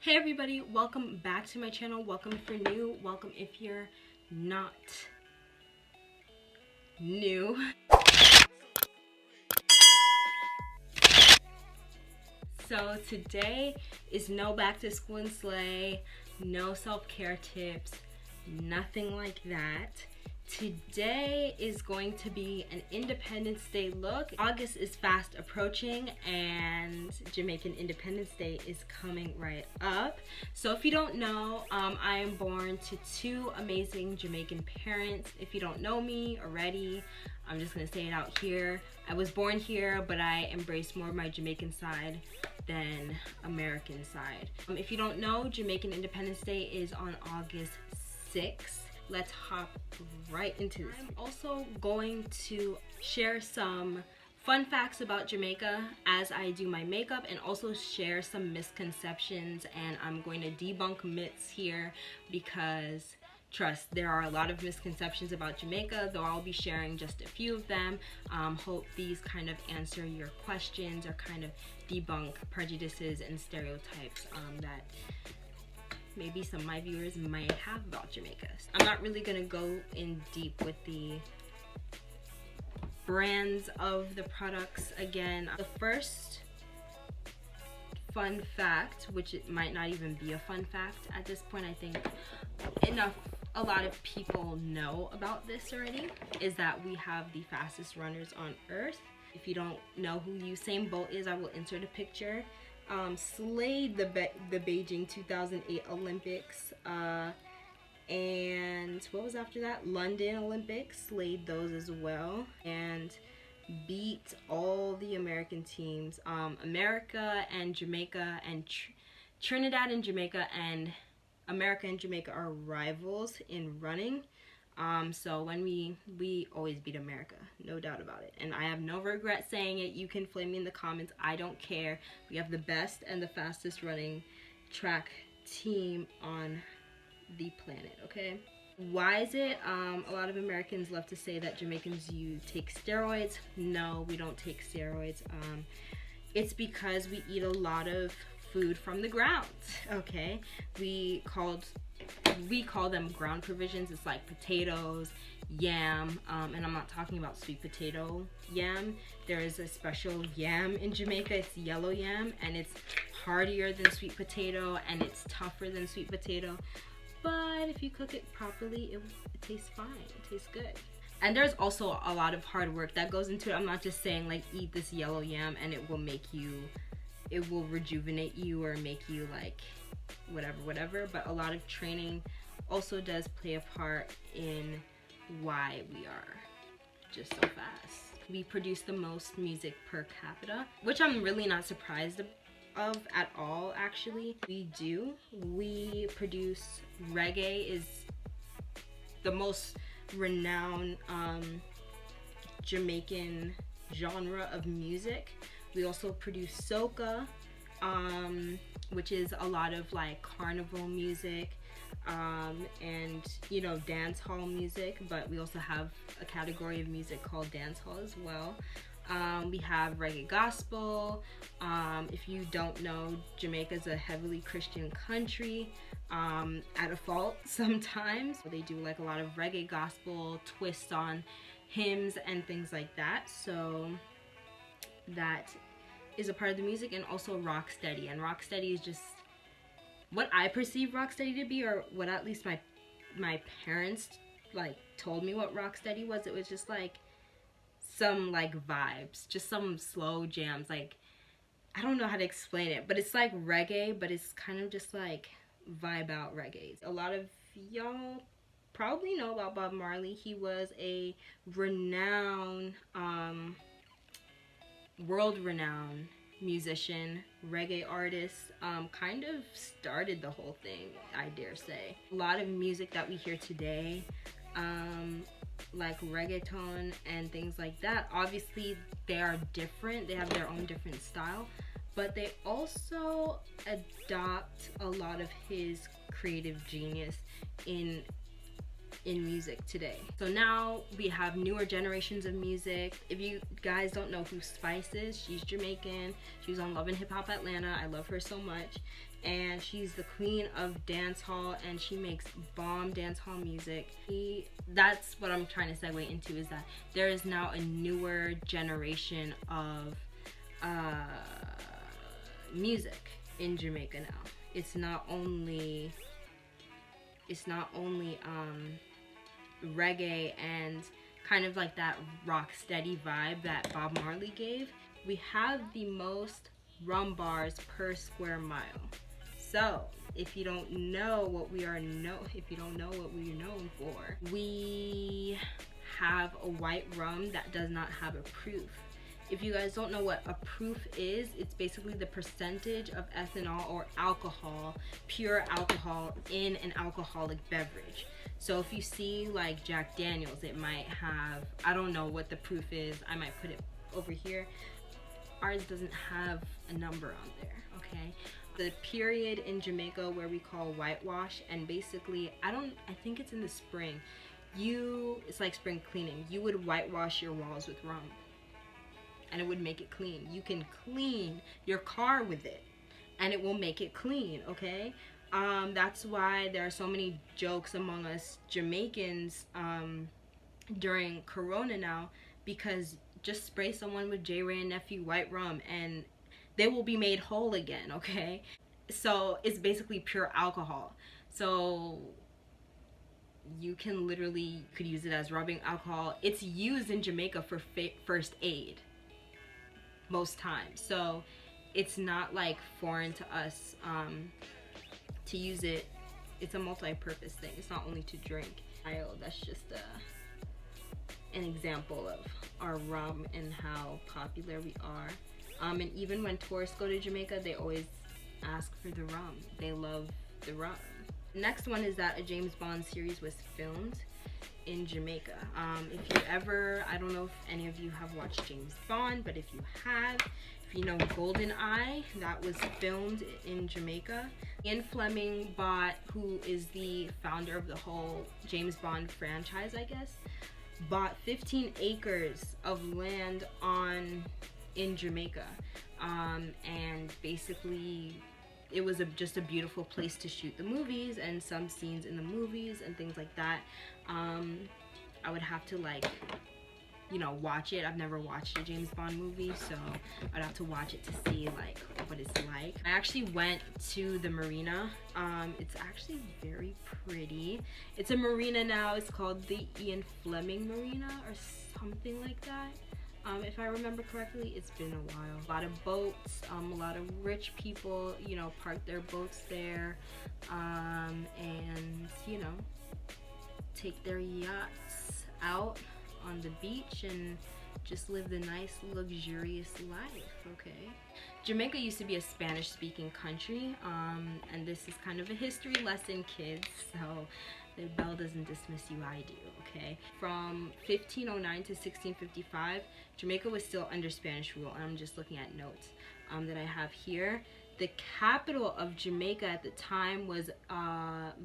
Hey everybody, welcome back to my channel. Welcome if you're new, welcome if you're not new. So today is no back to school and slay, no self-care tips, nothing like that. Today is going to be an Independence Day look. August is fast approaching and Jamaican Independence Day is coming right up. So if you don't know, I am born to two amazing Jamaican parents. If you don't know me already, I'm just gonna say it out here. I was born here, but I embrace more of my Jamaican side than American side. If you don't know, Jamaican Independence Day is on August 6th. Let's hop right into this. I'm also going to share some fun facts about Jamaica as I do my makeup and also share some misconceptions, and I'm going to debunk myths here because trust, there are a lot of misconceptions about Jamaica, though I'll be sharing just a few of them. Hope these kind of answer your questions or kind of debunk prejudices and stereotypes that maybe some of my viewers might have about Jamaica. I'm not really gonna go in deep with the brands of the products again. The first fun fact, which it might not even be a fun fact at this point, I think a lot of people know about this already, is that we have the fastest runners on earth. If you don't know who Usain Bolt is, I will insert a picture. Slayed the Beijing 2008 Olympics, and what was after that? London Olympics, slayed those as well, and beat all the American teams. America and Jamaica and Trinidad and Jamaica and America and Jamaica are rivals in running. So when we always beat America, no doubt about it. And I have no regret saying it. You can flame me in the comments. I don't care. We have the best and the fastest running track team on the planet, okay? Why is it? A lot of Americans love to say that Jamaicans, you take steroids. No, we don't take steroids. It's because we eat a lot of food from the ground, okay? We call them ground provisions. It's like potatoes, yam, and I'm not talking about sweet potato yam. There is a special yam in Jamaica. It's yellow yam, and it's hardier than sweet potato, and it's tougher than sweet potato. But if you cook it properly, it tastes fine. It tastes good. And there's also a lot of hard work that goes into it. I'm not just saying like eat this yellow yam and it will rejuvenate you or make you like whatever, but a lot of training also does play a part in why we are just so fast. We produce the most music per capita, which I'm really not surprised of at all, actually. We produce reggae, is the most renowned Jamaican genre of music. We also produce soca, which is a lot of like carnival music, and you know, dance hall music, but we also have a category of music called dance hall as well. We have reggae gospel. If you don't know, Jamaica is a heavily Christian country, at a fault sometimes. They do like a lot of reggae gospel twists on hymns and things like that. So that is a part of the music, and also rocksteady. And rocksteady is just what I perceive rocksteady to be, or what at least my parents like told me what rocksteady was. It was just like some like vibes, just some slow jams. Like, I don't know how to explain it, but it's like reggae, but it's kind of just like vibe out reggae. A lot of y'all probably know about Bob Marley. He was a renowned world-renowned musician, reggae artist, kind of started the whole thing, I dare say. A lot of music that we hear today, like reggaeton and things like that, obviously they are different, they have their own different style, but they also adopt a lot of his creative genius in music today. So now we have newer generations of music. If you guys don't know who Spice is, she's Jamaican. She was on Love and Hip Hop Atlanta. I love her so much. and she's the queen of dance hall, and she makes bomb dance hall music. That's what I'm trying to segue into, is that there is now a newer generation of music in Jamaica now. It's not only reggae and kind of like that rock steady vibe that Bob Marley gave. We have the most rum bars per square mile. So if you don't know what we are known for, we have a white rum that does not have a proof. If you guys don't know what a proof is, it's basically the percentage of ethanol or alcohol, pure alcohol, in an alcoholic beverage. So if you see like Jack Daniels, it might have, I don't know what the proof is, I might put it over here. Ours doesn't have a number on there, okay? The period in Jamaica where we call whitewash, and basically, I think it's in the spring. It's like spring cleaning. You would whitewash your walls with rum, and it would make it clean. You can clean your car with it, and it will make it clean, okay? That's why there are so many jokes among us Jamaicans during Corona now, because just spray someone with J. Ray and Nephew white rum and they will be made whole again, okay? So it's basically pure alcohol. So you could use it as rubbing alcohol. It's used in Jamaica for first aid most times. So it's not like foreign to us to use it. It's a multi-purpose thing. It's not only to drink. That's just an example of our rum and how popular we are. And even when tourists go to Jamaica, they always ask for the rum. They love the rum. Next one is that a James Bond series was filmed in Jamaica. If you ever, I don't know if any of you have watched James Bond, but if you have, if you know GoldenEye, that was filmed in Jamaica. Ian Fleming who is the founder of the whole James Bond franchise, I guess, bought 15 acres of land in Jamaica, and basically it was just a beautiful place to shoot the movies and some scenes in the movies and things like that. I would have to watch it. I've never watched a James Bond movie, so I'd have to watch it to see like what it's like. I actually went to the marina. It's actually very pretty. It's a marina now. It's called the Ian Fleming Marina or something like that. If I remember correctly, it's been a while. A lot of boats, a lot of rich people, park their boats there, and, take their yachts out on the beach and just live the nice, luxurious life, okay? Jamaica used to be a Spanish-speaking country, and this is kind of a history lesson, kids, so the bell doesn't dismiss you, I do, okay? From 1509 to 1655, Jamaica was still under Spanish rule, and I'm just looking at notes that I have here. The capital of Jamaica at the time was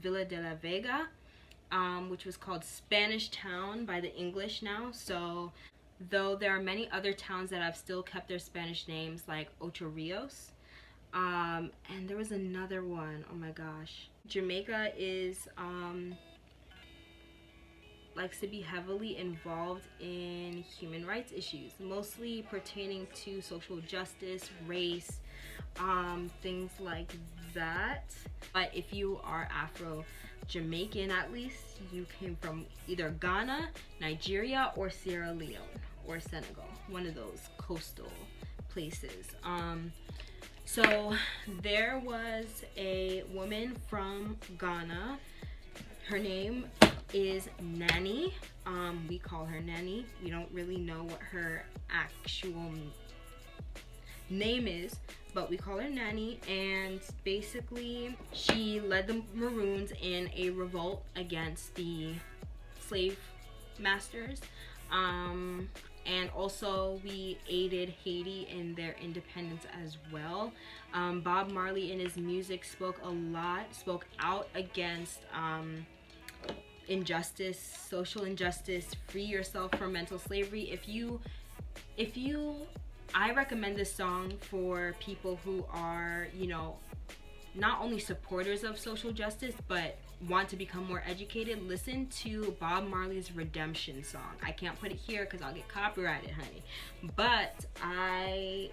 Villa de la Vega, which was called Spanish Town by the English now. So though there are many other towns that have still kept their Spanish names, like Ocho Rios, and there was another one, oh my gosh. Jamaica is likes to be heavily involved in human rights issues, mostly pertaining to social justice, race, things like that. But if you are Afro-Jamaican, at least, you came from either Ghana, Nigeria, or Sierra Leone, or Senegal, one of those coastal places. So there was a woman from Ghana. Her name is Nanny. We call her Nanny. We don't really know what her actual name is, but we call her Nanny. And basically she led the Maroons in a revolt against the slave masters, and also we aided Haiti in their independence as well. Bob Marley in his music spoke out against injustice, social injustice, free yourself from mental slavery. I recommend this song for people who are, not only supporters of social justice, but want to become more educated, listen to Bob Marley's Redemption song. I can't put it here because I'll get copyrighted, honey. But I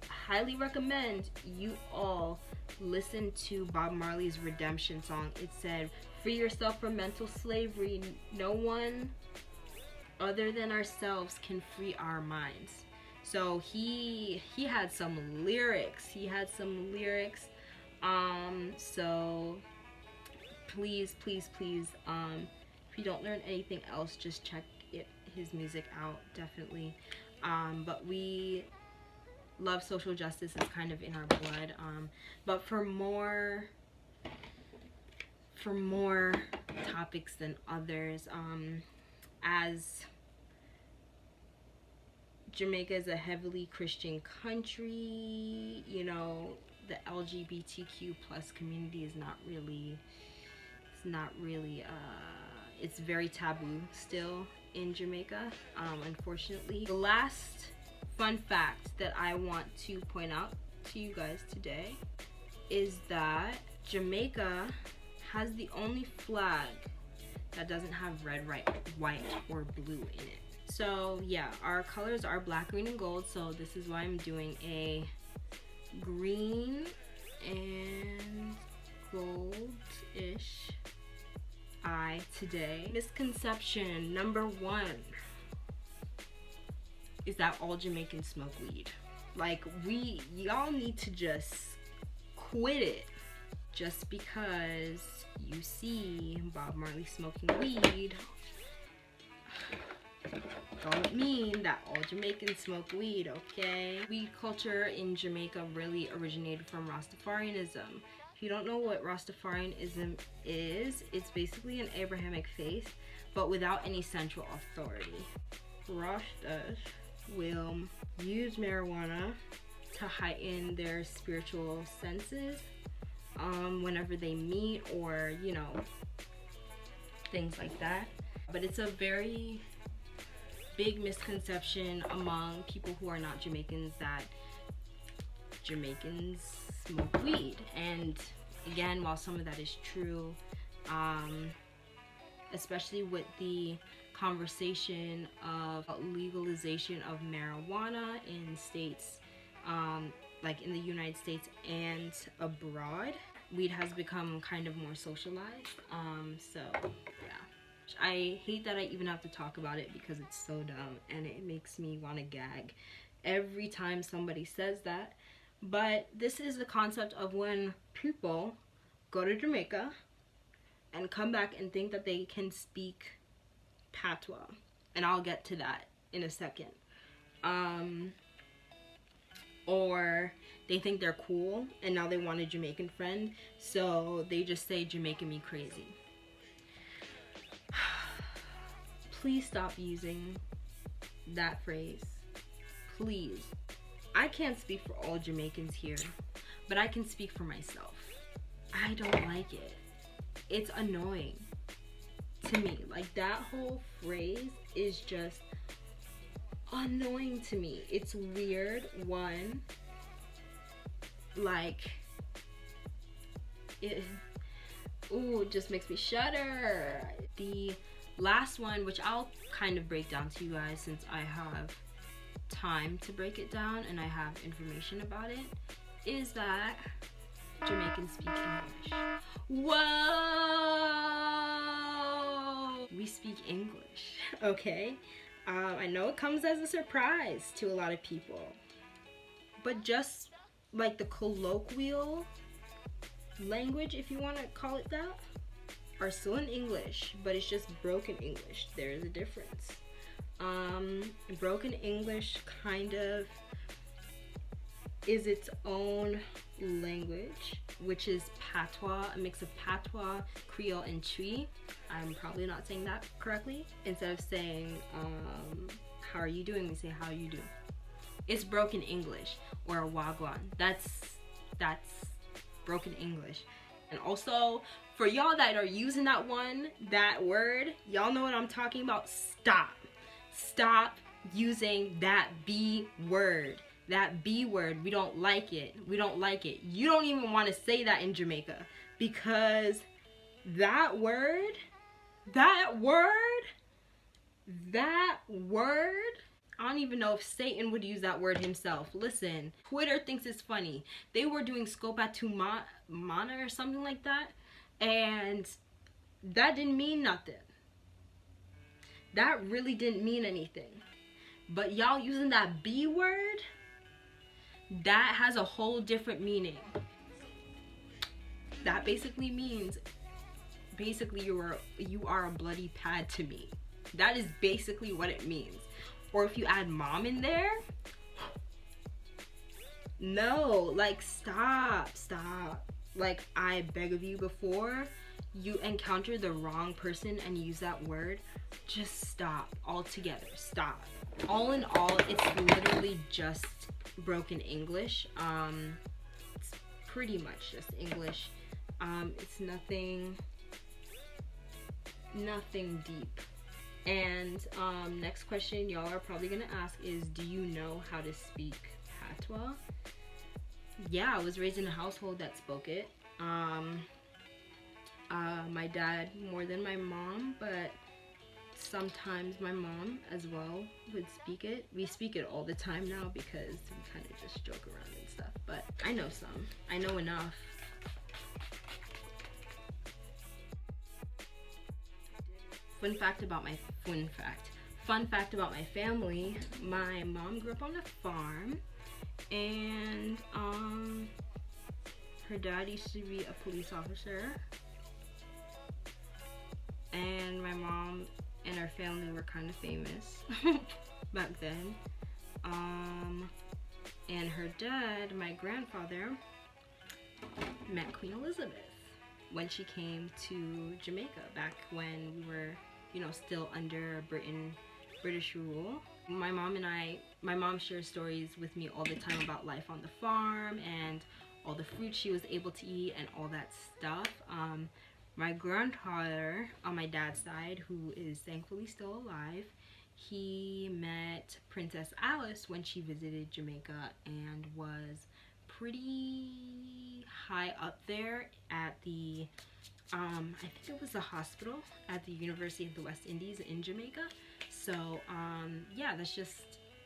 highly recommend you all listen to Bob Marley's Redemption song. It said, "Free yourself from mental slavery. No one other than ourselves can free our minds." So he had some lyrics. So please, if you don't learn anything else, just check his music out, definitely. But we love social justice. It's kind of in our blood. But for more topics than others, as Jamaica is a heavily Christian country, you know, the LGBTQ plus community is it's very taboo still in Jamaica, unfortunately. The last fun fact that I want to point out to you guys today is that Jamaica has the only flag that doesn't have red, white, or blue in it. So yeah, our colors are black, green, and gold. So this is why I'm doing a green and gold-ish eye today. Misconception number 1 is that all Jamaicans smoke weed. Like, y'all need to just quit it. Just because you see Bob Marley smoking weed don't mean that all Jamaicans smoke weed, okay? Weed culture in Jamaica really originated from Rastafarianism. If you don't know what Rastafarianism is, it's basically an Abrahamic faith, but without any central authority. Rastas will use marijuana to heighten their spiritual senses whenever they meet, or, you know, things like that. But it's a very big misconception among people who are not Jamaicans that Jamaicans smoke weed. And again, while some of that is true, especially with the conversation of legalization of marijuana in states like in the United States and abroad, weed has become kind of more socialized. So yeah, I hate that I even have to talk about it because it's so dumb and it makes me want to gag every time somebody says that. But this is the concept of when people go to Jamaica and come back and think that they can speak patois, and I'll get to that in a second. Or they think they're cool and now they want a Jamaican friend, so they just say Jamaican me crazy. Please stop using that phrase, please. I can't speak for all Jamaicans here, but I can speak for myself. I don't like it. It's annoying to me. Like, that whole phrase is just annoying to me. It's weird. One, like, it just makes me shudder. The last one, which I'll kind of break down to you guys since I have time to break it down and I have information about it, is that Jamaicans speak English. Whoa! We speak English, okay? I know it comes as a surprise to a lot of people, but just like the colloquial language, if you want to call it that, are still in English, but it's just broken English. There is a difference. Broken English kind of is its own language, which is patois, a mix of patois, Creole, and Twi. I'm probably not saying that correctly. Instead of saying how are you doing, we say how you do. It's broken English, or a wagwan. That's broken English. And also, for y'all that are using that word, y'all know what I'm talking about. Stop using that B word. That B word, we don't like it. We don't like it. You don't even want to say that in Jamaica, because that word, I don't even know if Satan would use that word himself. Listen, Twitter thinks it's funny. They were doing Scopatu Mana or something like that, and that didn't mean nothing. That really didn't mean anything. But y'all using that B word, that has a whole different meaning. That basically means, you are a bloody pad to me. That is basically what it means. Or if you add mom in there, no, like stop. Like, I beg of you, before you encounter the wrong person and use that word, just stop altogether. Stop. All in all, it's literally just broken English. It's pretty much just English. It's nothing deep. And next question y'all are probably gonna ask is, do you know how to speak patois? Yeah, I was raised in a household that spoke it. My dad more than my mom, but sometimes my mom as well would speak it. We speak it all the time now because we kind of just joke around and stuff, but I know some. I know enough. Fun fact about my family, my mom grew up on a farm, and her dad used to be a police officer, and my mom and her family were kind of famous back then. And her dad, my grandfather, met Queen Elizabeth when she came to Jamaica back when we were, you know, still under British rule. My mom shares stories with me all the time about life on the farm and all the fruit she was able to eat and all that stuff. My grandfather on my dad's side, who is thankfully still alive, he met Princess Alice when she visited Jamaica and was pretty high up there at the I think it was a hospital at the University of the West Indies in Jamaica. So yeah, that's just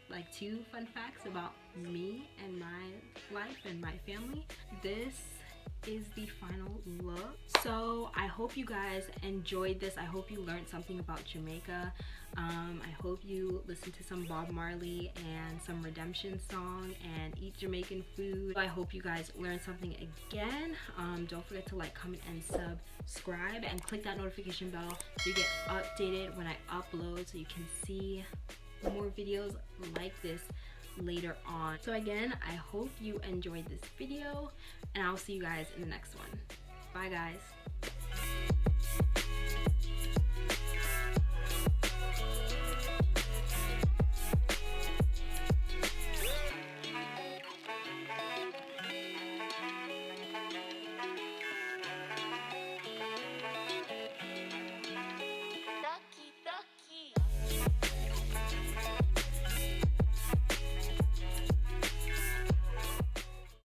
like 2 fun facts about me and my life and my family. This is the final look. So I hope you guys enjoyed this. I hope you learned something about Jamaica. I hope you listened to some Bob Marley and some Redemption song and eat Jamaican food. I hope you guys learned something again. Don't forget to like, comment, and subscribe, and click that notification bell so you get updated when I upload, so you can see more videos like this later on. So again, I hope you enjoyed this video, and I'll see you guys in the next one. Bye guys.